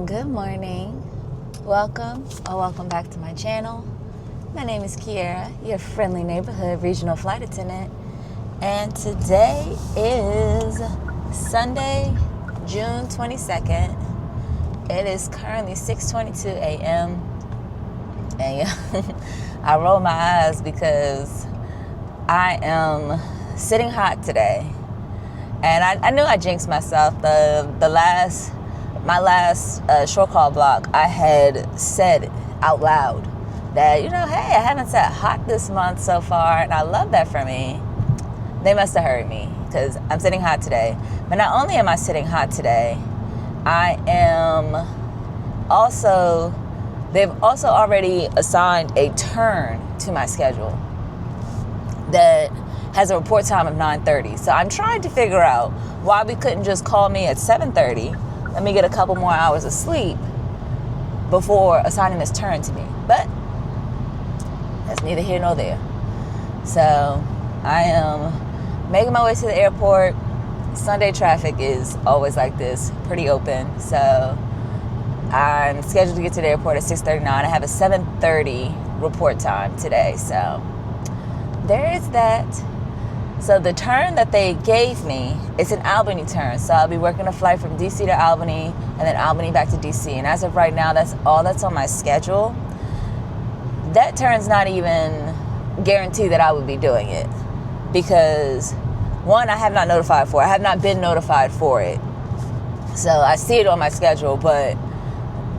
Good morning. Welcome back to my channel. My name is Kiera, your friendly neighborhood regional flight attendant. And today is Sunday, June 22nd. It is currently 6:22 a.m. And I roll my eyes because I am sitting hot today. And I knew I jinxed myself. My last short call block, I had said out loud that, hey, I haven't sat hot this month so far, and I love that for me. They must have heard me because I'm sitting hot today. But not only am I sitting hot today, they've also already assigned a turn to my schedule that has a report time of 9:30. So I'm trying to figure out why we couldn't just call me at 7:30. Let me get a couple more hours of sleep before assigning this turn to me. But that's neither here nor there. So I am making my way to the airport. Sunday traffic is always like this, pretty open. So I'm scheduled to get to the airport at 6:39. I have a 7:30 report time today. So there is that. So the turn that they gave me, it's an Albany turn. So I'll be working a flight from DC to Albany and then Albany back to DC. And as of right now, that's all that's on my schedule. That turn's not even guaranteed that I would be doing it because, one, I have not notified for it. I have not been notified for it. So I see it on my schedule, but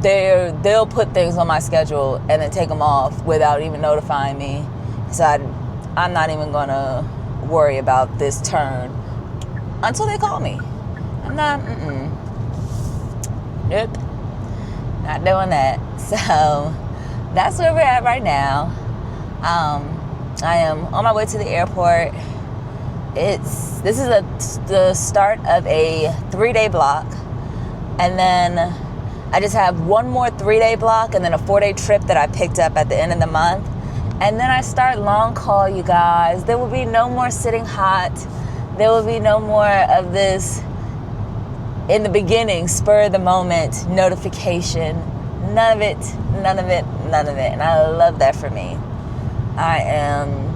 they'll put things on my schedule and then take them off without even notifying me. So I'm not even going to worry about this turn until they call me. I'm not, nope, not doing that. So that's where we're at right now. I am on my way to the airport. This is the start of a 3-day block, and then I just have one more 3-day block and then a 4-day trip that I picked up at the end of the month. And then I start long call, you guys. There will be no more sitting hot. There will be no more of this, in the beginning, spur of the moment notification. None of it. And I love that for me. I am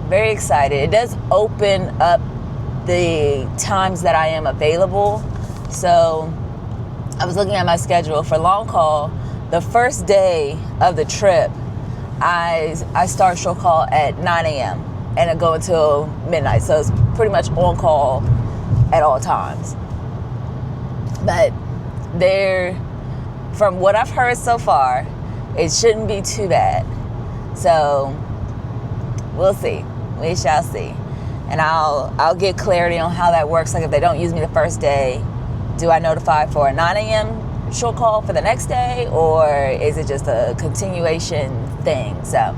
very excited. It does open up the times that I am available. So I was looking at my schedule for long call. The first day of the trip, I start short call at 9 a.m. and I go until midnight. So it's pretty much on call at all times. But from what I've heard so far, it shouldn't be too bad. So we'll see. We shall see. And I'll get clarity on how that works. Like if they don't use me the first day, do I notify for a 9 a.m. short call for the next day, or is it just a continuation thing? So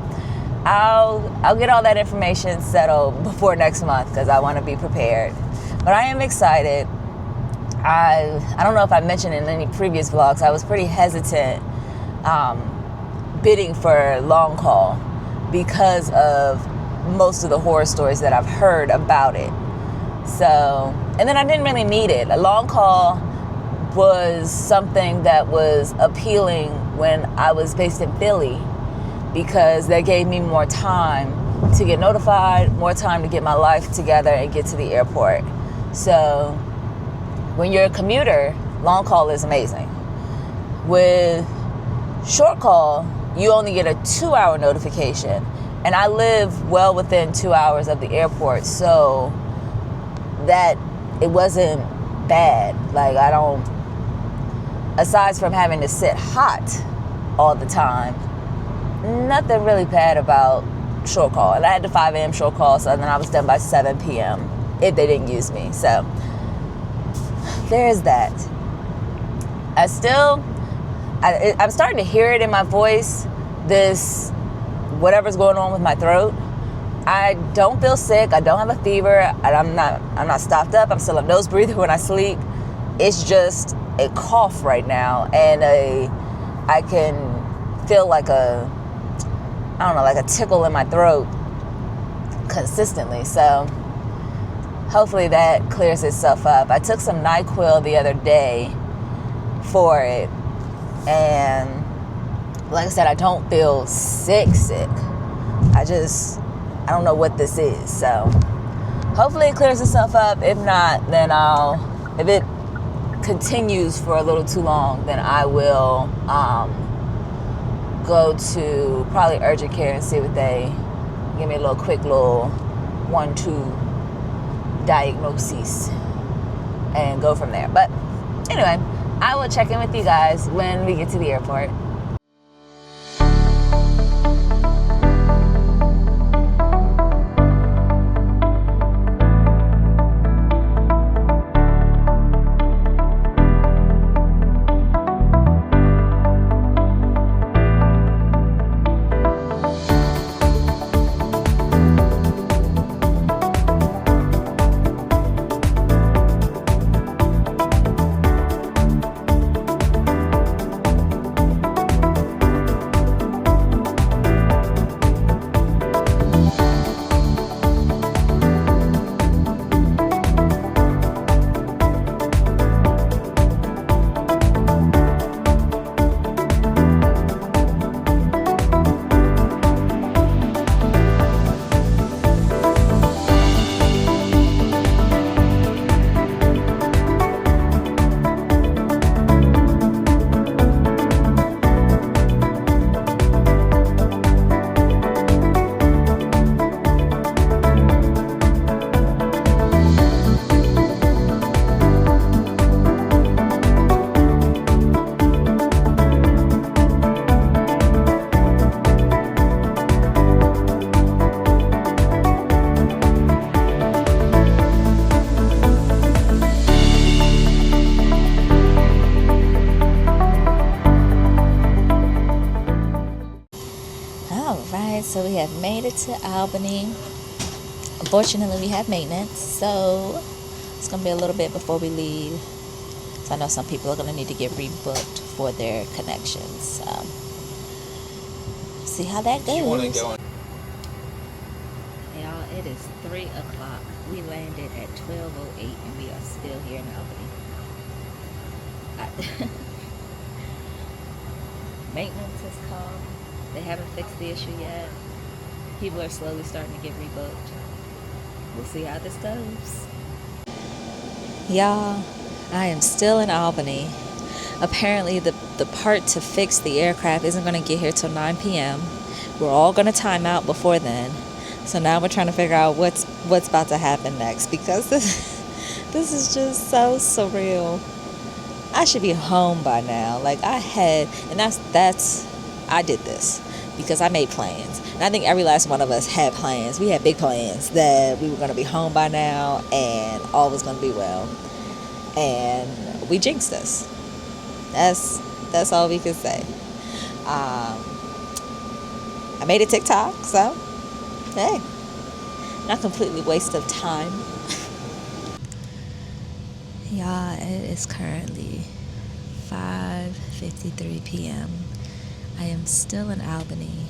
I'll get all that information settled before next month because I want to be prepared. But I am excited. I don't know if I mentioned in any previous vlogs, I was pretty hesitant bidding for long call because of most of the horror stories that I've heard about it. So, and then I didn't really need it. A long call was something that was appealing when I was based in Philly because that gave me more time to get notified, more time to get my life together and get to the airport. So when you're a commuter, long call is amazing. With short call, you only get a 2-hour notification. And I live well within 2 hours of the airport, so that it wasn't bad. Like aside from having to sit hot all the time, nothing really bad about short call. And I had the 5 a.m. short call, so then I was done by 7 p.m. if they didn't use me. So there is that. I'm starting to hear it in my voice, this whatever's going on with my throat. I don't feel sick. I don't have a fever. I'm not stopped up. I'm still a nose breather when I sleep. It's just a cough right now, and I can feel like a tickle in my throat consistently. So hopefully that clears itself up. I took some NyQuil the other day for it, And like I said, I don't feel sick. I don't know what this is. So hopefully it clears itself up. If not, then if it continues for a little too long, then I will go to probably urgent care and see what they give me a quick little 1-2 diagnosis and go from there. But anyway, I will check in with you guys when we get to the airport. So we have made it to Albany. Unfortunately, we have maintenance, so it's going to be a little bit before we leave. So I know some people are going to need to get rebooked for their connections. So see how that goes. Y'all, it is 3 o'clock. We landed at 12:08 and we are still here in Albany. Maintenance has come. They haven't fixed the issue yet. People are slowly starting to get rebooked. We'll see how this goes. Y'all, I am still in Albany. Apparently the part to fix the aircraft isn't going to get here till 9 p.m. We're all going to time out before then. So now we're trying to figure out what's about to happen next, because this is just so surreal. I should be home by now. Like I did this because I made plans. And I think every last one of us had plans. We had big plans that we were going to be home by now and all was going to be well. And we jinxed us. That's all we can say. I made a TikTok, so hey, not completely waste of time. Y'all, it is currently 5:53 p.m. I am still in Albany,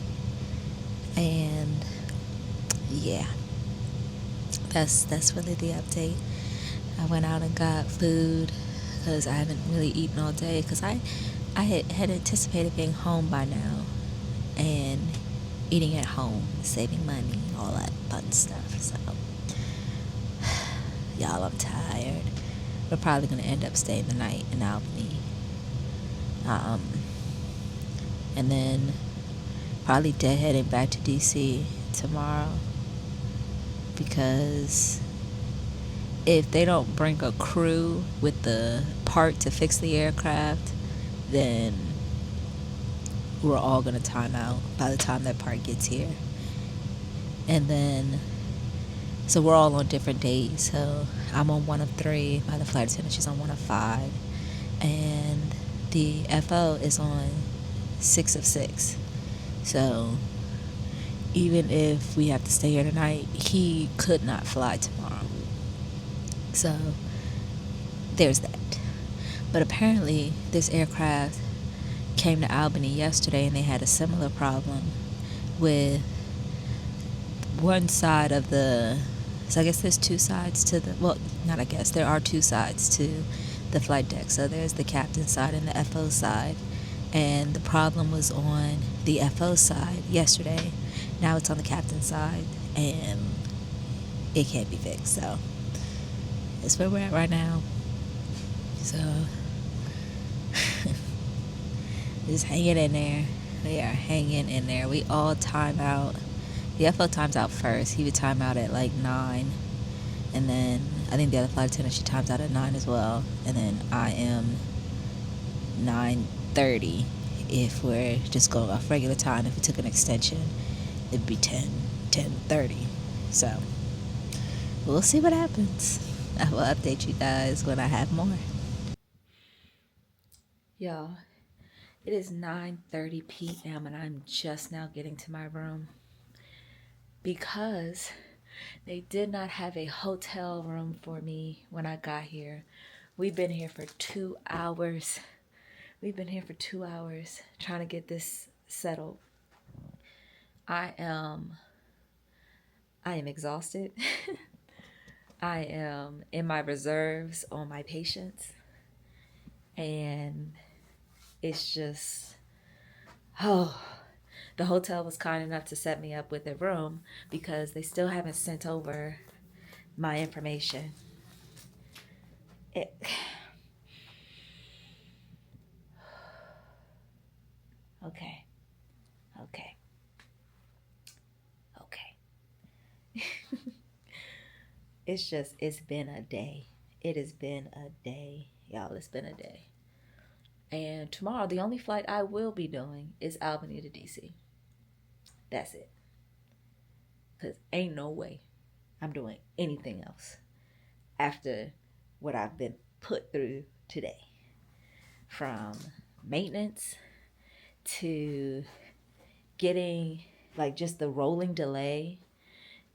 and yeah, that's really the update. I went out and got food because I haven't really eaten all day, because I had anticipated being home by now and eating at home, saving money, all that fun stuff. So y'all, I'm tired. We're probably going to end up staying the night in Albany. And then probably heading back to DC tomorrow, because if they don't bring a crew with the part to fix the aircraft, then we're all going to time out by the time that part gets here. And then, so we're all on different days. So I'm on one of 3. My flight attendant, she's on one of 5. And the FO is on 6 of 6. So even if we have to stay here tonight, he could not fly tomorrow. So there's that. But apparently this aircraft came to Albany yesterday and they had a similar problem with one side of the, so I guess there's 2 sides to the, well, not I guess, there are 2 sides to the flight deck. So there's the captain's side and the FO side. and the problem was on the FO side yesterday. Now it's on the captain's side, and it can't be fixed. So that's where we're at right now. So just hanging in there. We are hanging in there. We all time out. The FO times out first. He would time out at like 9. And then I think the other flight attendant, she times out at 9 as well. And then I am 9:30 if we're just going off regular time. If we took an extension, it'd be 10:30. So we'll see what happens. I will update you guys when I have more. Y'all, it is 9:30 p.m. and I'm just now getting to my room because they did not have a hotel room for me when I got here. We've been here for 2 hours. We've been here for 2 hours trying to get this settled. I am exhausted. I am in my reserves on my patience. And it's just, the hotel was kind enough to set me up with a room because they still haven't sent over my information. Okay. It's been a day. It has been a day. Y'all, it's been a day. And tomorrow, the only flight I will be doing is Albany to DC. That's it. Because ain't no way I'm doing anything else after what I've been put through today. From maintenance to getting like just the rolling delay,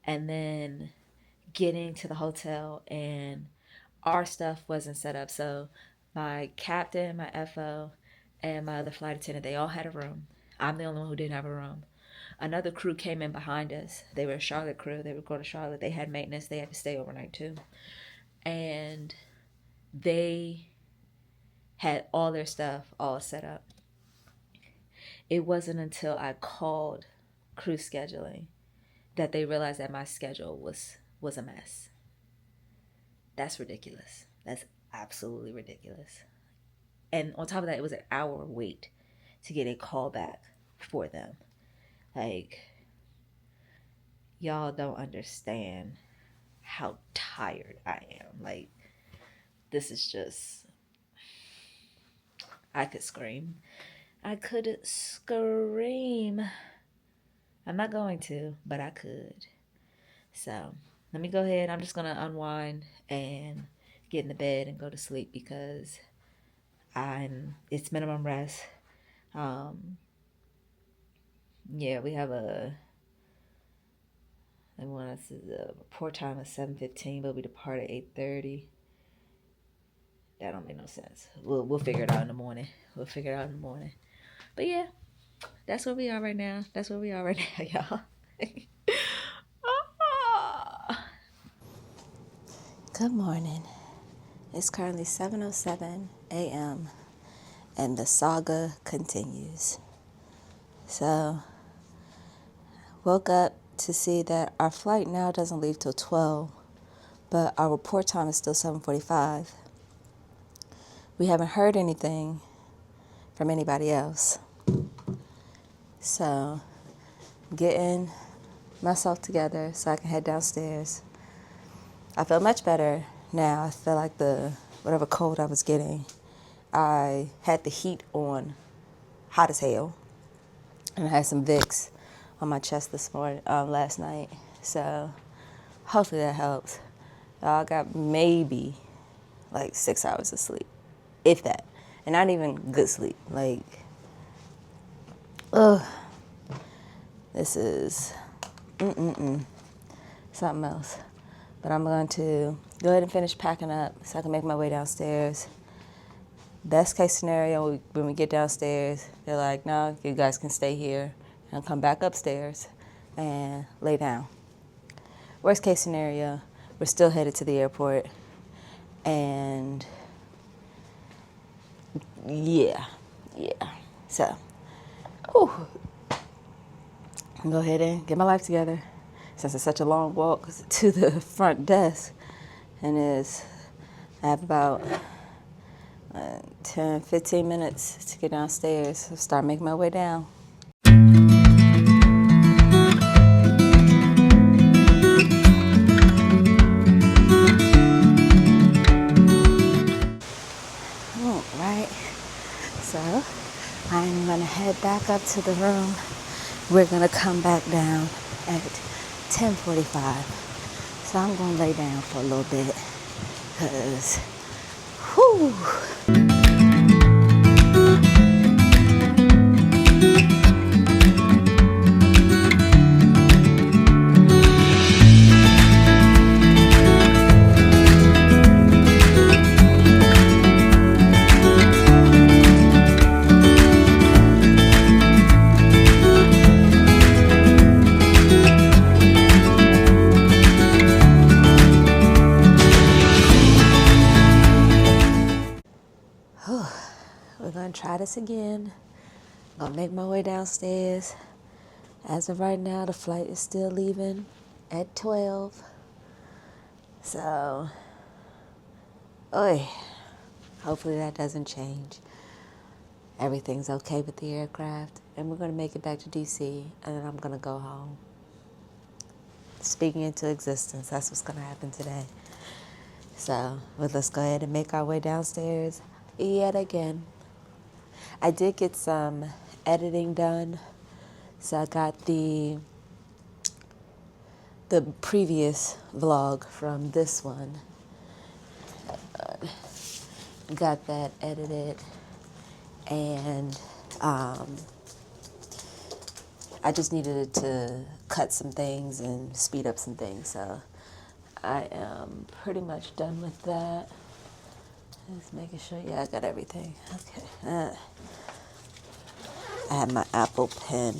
and then getting to the hotel and our stuff wasn't set up. So my captain, my FO, and my other flight attendant, they all had a room. I'm the only one who didn't have a room. Another crew came in behind us. They were a Charlotte crew. They were going to Charlotte. They had maintenance. They had to stay overnight too. And they had all their stuff all set up. It wasn't until I called crew scheduling that they realized that my schedule was a mess. That's ridiculous. That's absolutely ridiculous. And on top of that, it was an hour wait to get a call back for them. Like, y'all don't understand how tired I am. Like, this is just, I could scream. I could scream. I'm not going to, but I could. So let me go ahead. I'm just going to unwind and get in the bed and go to sleep because it's minimum rest. Yeah, we have they want us to report time at 7:15, but we depart at 8:30. That don't make no sense. We'll figure it out in the morning. But yeah, that's where we are right now. Y'all. Good morning. It's currently 7:07 a.m. and the saga continues. So, woke up to see that our flight now doesn't leave till 12, but our report time is still 7:45. We haven't heard anything from anybody else. So, getting myself together so I can head downstairs. I feel much better now. I feel like whatever cold I was getting, I had the heat on hot as hell. And I had some Vicks on my chest last night. So hopefully that helps. I got maybe like 6 hours of sleep, if that. And not even good sleep. Like, this is something else. But I'm going to go ahead and finish packing up so I can make my way downstairs. Best case scenario, when we get downstairs, they're like, no, you guys can stay here and come back upstairs and lay down. Worst case scenario, we're still headed to the airport. And yeah. So, whew. Go ahead and get my life together. Since it's such a long walk to the front desk, and I have about 10, 15 minutes to get downstairs. So start making my way down. All right, so I'm gonna head back up to the room. We're gonna come back down at 10:45. So I'm gonna lay down for a little bit, cause, whew. We're gonna try this again. I'm gonna make my way downstairs. As of right now, the flight is still leaving at 12. So, hopefully that doesn't change. Everything's okay with the aircraft, and we're gonna make it back to DC, and then I'm gonna go home. Speaking into existence, that's what's gonna happen today. So, let's go ahead and make our way downstairs yet again. I did get some editing done. So I got the previous vlog from this one. Got that edited, and I just needed to cut some things and speed up some things. So I am pretty much done with that. Just making sure, yeah, I got everything. Okay. I have my Apple Pen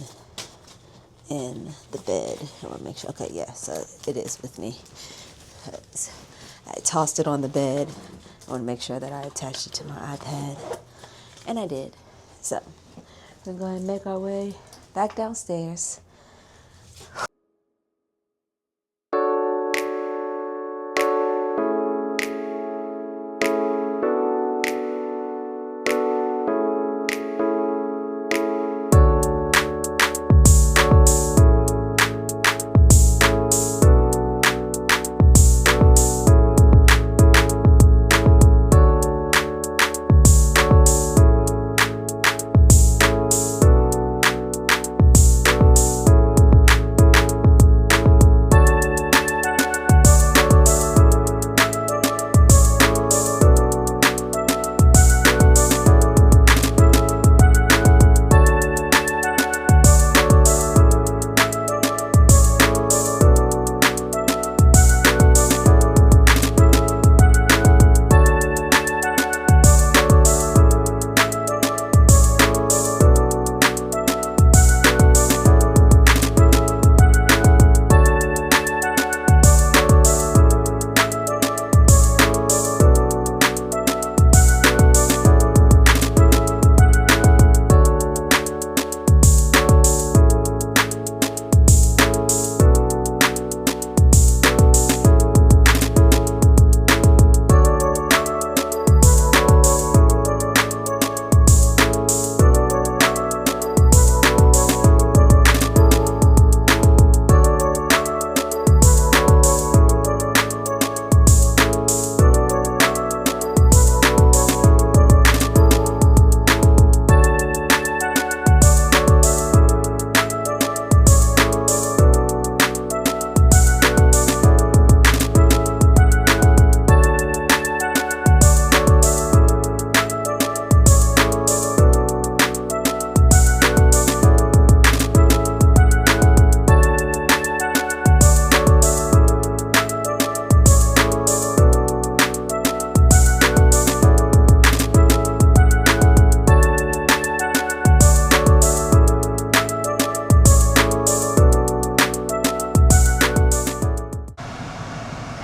in the bed. I want to make sure. Okay, yeah, so it is with me. I tossed it on the bed. I want to make sure that I attached it to my iPad. And I did. So we're going to make our way back downstairs.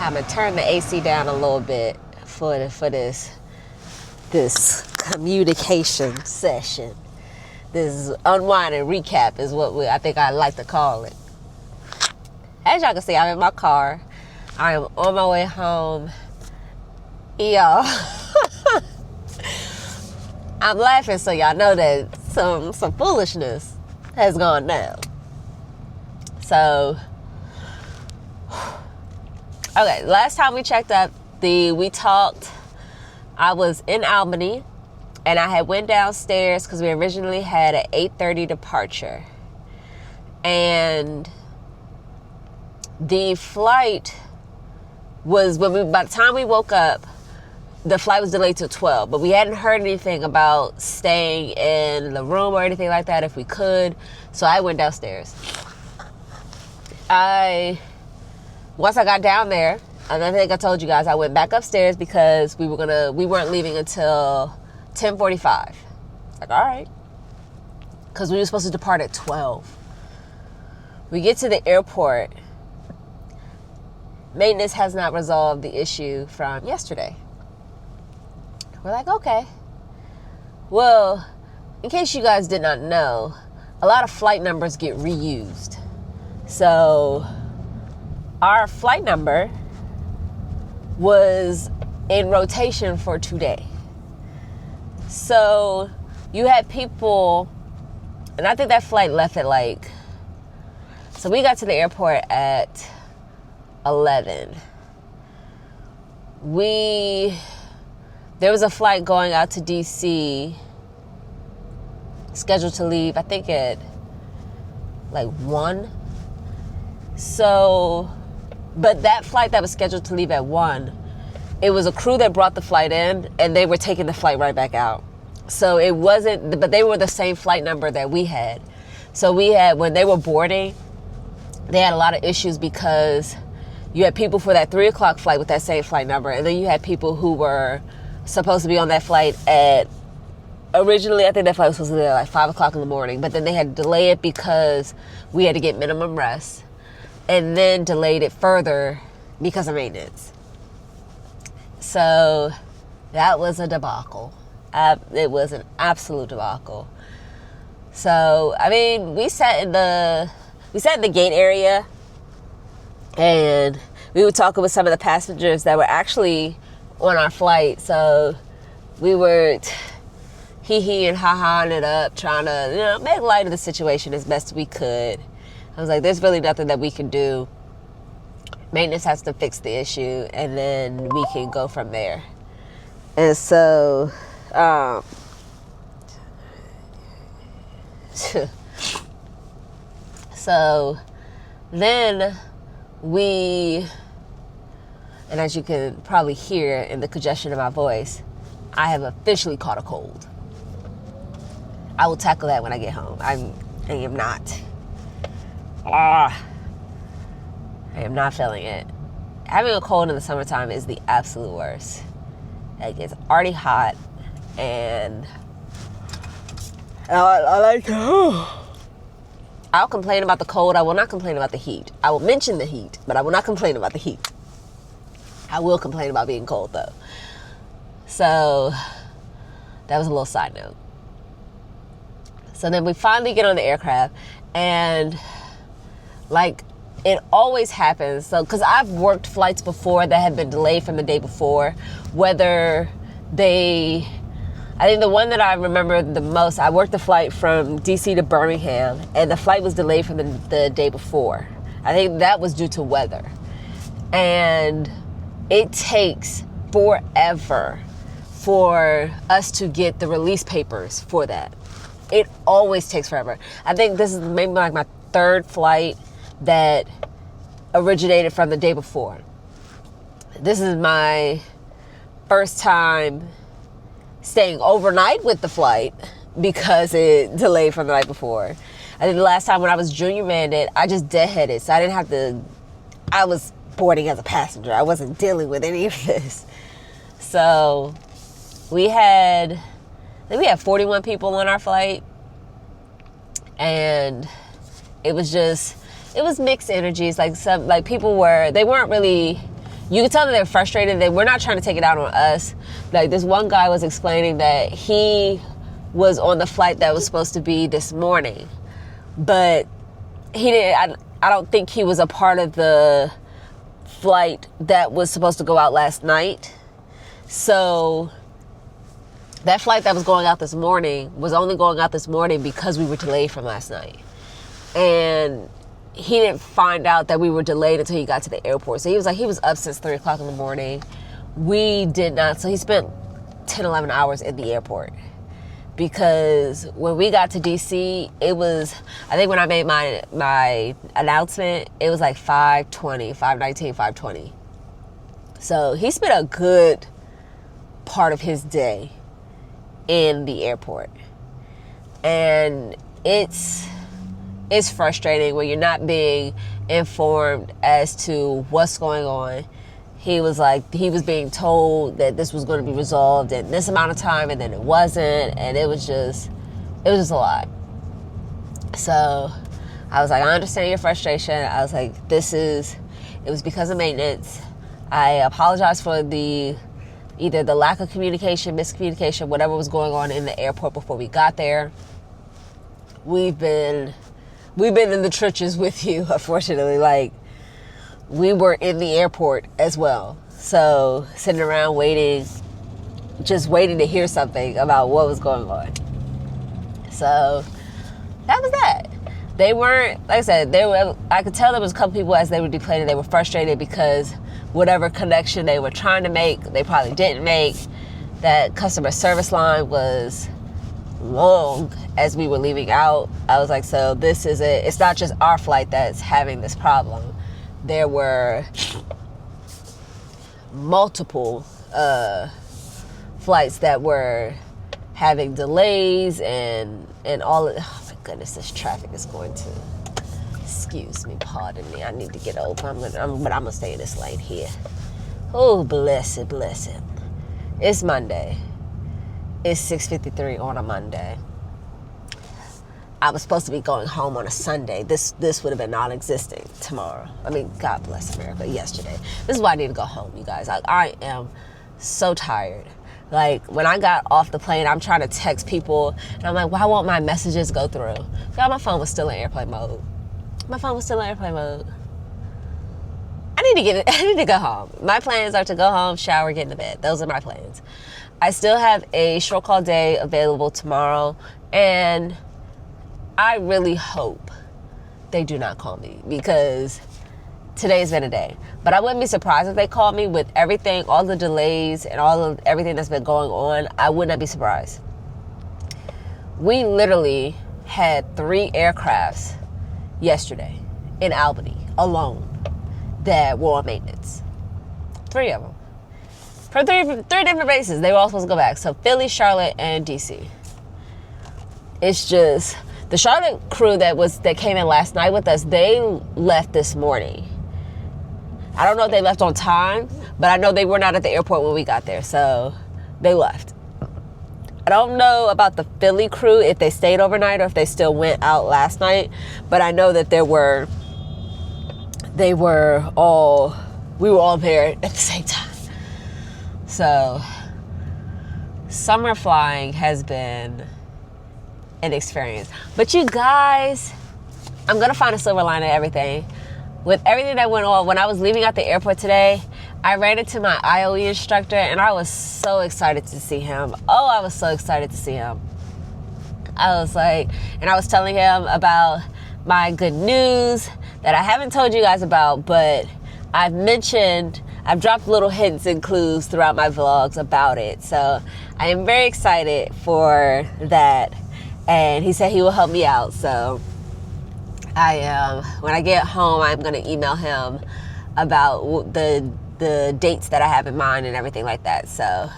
I'm gonna turn the AC down a little bit for this communication session. This unwind and recap is what I think I like to call it. As y'all can see, I'm in my car. I am on my way home. Y'all, I'm laughing so y'all know that some foolishness has gone down. So, okay, last time we checked up, we talked, I was in Albany, and I had went downstairs because we originally had an 8:30 departure. And the flight was, by the time we woke up, the flight was delayed till 12, but we hadn't heard anything about staying in the room or anything like that if we could. So I went downstairs. Once I got down there, and I think I told you guys, I went back upstairs because we weren't leaving until 10:45. Like, all right. Because we were supposed to depart at 12. We get to the airport. Maintenance has not resolved the issue from yesterday. We're like, okay. Well, in case you guys did not know, a lot of flight numbers get reused. So our flight number was in rotation for today. So you had people, and I think that flight left at so we got to the airport at 11. There was a flight going out to DC scheduled to leave, I think at 1. So, but that flight that was scheduled to leave at 1, it was a crew that brought the flight in, and they were taking the flight right back out. So it wasn't, but they were the same flight number that we had. So when they were boarding, they had a lot of issues because you had people for that 3 o'clock flight with that same flight number, and then you had people who were supposed to be on that flight originally, I think that flight was supposed to be at 5 o'clock in the morning, but then they had to delay it because we had to get minimum rest, and then delayed it further because of maintenance. So that was a debacle. It was an absolute debacle. So, I mean, we sat in the gate area, and we were talking with some of the passengers that were actually on our flight. So we were hee-hee and ha-haing it up, trying to, make light of the situation as best we could. I was like, there's really nothing that we can do. Maintenance has to fix the issue, and then we can go from there. And so, so then and as you can probably hear in the congestion of my voice, I have officially caught a cold. I will tackle that when I get home. I am not. I am not feeling it. Having a cold in the summertime is the absolute worst. It's already hot, and I'll complain about the cold. I will not complain about the heat. I will mention the heat, but I will not complain about the heat. I will complain about being cold, though. So that was a little side note. So then we finally get on the aircraft, and it always happens. So, because I've worked flights before that have been delayed from the day before, I think the one that I remember the most, I worked the flight from DC to Birmingham, and the flight was delayed from the day before. I think that was due to weather. And it takes forever for us to get the release papers for that. It always takes forever. I think this is maybe my third flight that originated from the day before. This is my first time staying overnight with the flight because it delayed from the night before. I think the last time when I was junior mandate, I just deadheaded, so I didn't have to, I was boarding as a passenger. I wasn't dealing with any of this. So we had 41 people on our flight, and it was mixed energies. People they weren't really, you could tell that they're frustrated. They were not trying to take it out on us. Like, this one guy was explaining that he was on the flight that was supposed to be this morning, but he didn't. I don't think he was a part of the flight that was supposed to go out last night. So that flight that was going out this morning was only going out this morning because we were delayed from last night. And he didn't find out that we were delayed until he got to the airport. So he was up since 3 o'clock in the morning. We did not. So he spent 10, 11 hours in the airport. Because when we got to DC, it was, I think when I made my announcement, it was like 5:20, 5:19, 5:20. So he spent a good part of his day in the airport. And it's frustrating when you're not being informed as to what's going on. He was being told that this was going to be resolved in this amount of time, and then it wasn't, and it was just a lot. So I was like, I understand your frustration. I was like, it was because of maintenance. I apologize for either the lack of communication, miscommunication, whatever was going on in the airport before we got there. We've been in the trenches with you, unfortunately. Like, we were in the airport as well. So sitting around waiting to hear something about what was going on. So that was that. They weren't, like I said, I could tell there was a couple people as they were deplaning, they were frustrated because whatever connection they were trying to make, they probably didn't make. That customer service line was long as we were leaving out. I was like, so this is it. It's not just our flight that's having this problem. There were multiple flights that were having delays and all of, oh my goodness, this traffic is going to, excuse me, pardon me, I need to get over, but I'm gonna stay in this lane here. Oh, bless it. It's Monday. It's 6:53 on a Monday. I was supposed to be going home on a Sunday. This would have been non-existent tomorrow. I mean, God bless America, yesterday. This is why I need to go home, you guys. I am so tired. Like, when I got off the plane, I'm trying to text people, and I'm like, why won't my messages go through? God, my phone was still in airplane mode. I need to go home. My plans are to go home, shower, get in the bed. Those are my plans. I still have a short call day available tomorrow, and I really hope they do not call me because today's been a day. But I wouldn't be surprised if they called me with everything, all the delays and everything that's been going on. I would not be surprised. We literally had 3 aircrafts yesterday in Albany alone that were on maintenance. 3 of them. For three different bases. They were all supposed to go back. So Philly, Charlotte, and DC. It's just, the Charlotte crew that came in last night with us, they left this morning. I don't know if they left on time, but I know they were not at the airport when we got there, so they left. I don't know about the Philly crew, if they stayed overnight or if they still went out last night, but I know that we were all there at the same time. So, summer flying has been an experience. But you guys, I'm going to find a silver lining in everything. With everything that went on, when I was leaving out the airport today, I ran into my IOE instructor, and I was so excited to see him. Oh, I was so excited to see him. I was telling him about my good news that I haven't told you guys about, but I've dropped little hints and clues throughout my vlogs about it. So I am very excited for that. And he said he will help me out. So when I get home, I'm going to email him about the dates that I have in mind and everything like that. So,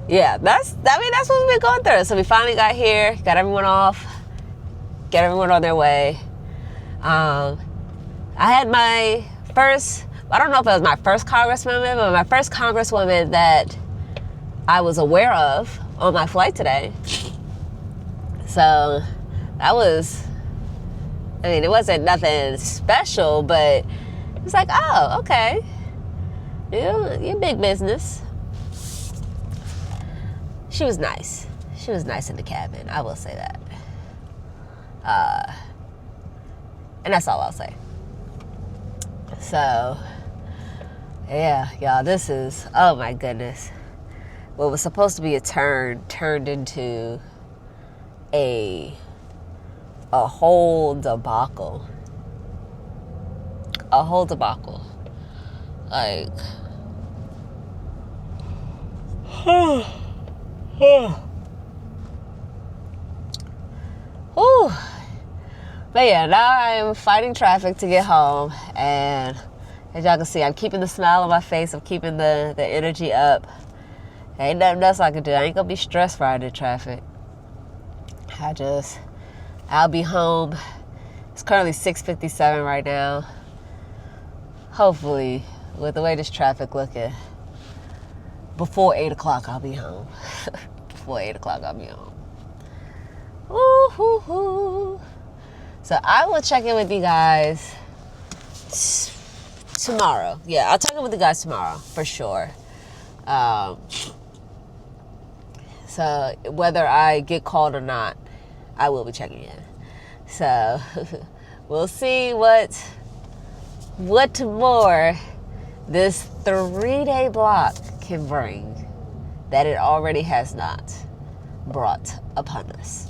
yeah, that's what we've been going through. So we finally got here, got everyone off, got everyone on their way. I had my first, I don't know if it was my first congresswoman, but my first congresswoman that I was aware of on my flight today. So that was, it wasn't nothing special, but it's like, oh, okay. You're big business. she was nice. She was nice in the cabin. I will say that. And that's all I'll say. So, yeah, y'all, this is, oh my goodness. What was supposed to be a turn turned into a whole debacle. A whole debacle. Like, whew. But yeah, now I'm fighting traffic to get home, and as y'all can see, I'm keeping the smile on my face. I'm keeping the energy up. Ain't nothing else I can do. I ain't gonna be stressed riding in traffic. I'll be home. It's currently 6:57 right now. Hopefully, with the way this traffic looking, before 8 o'clock I'll be home. Before 8 o'clock I'll be home. Woo-hoo-hoo. So I will check in with you guys tomorrow. Yeah, I'll check in with you guys tomorrow for sure. So whether I get called or not, I will be checking in. So we'll see what more this 3-day block can bring that it already has not brought upon us.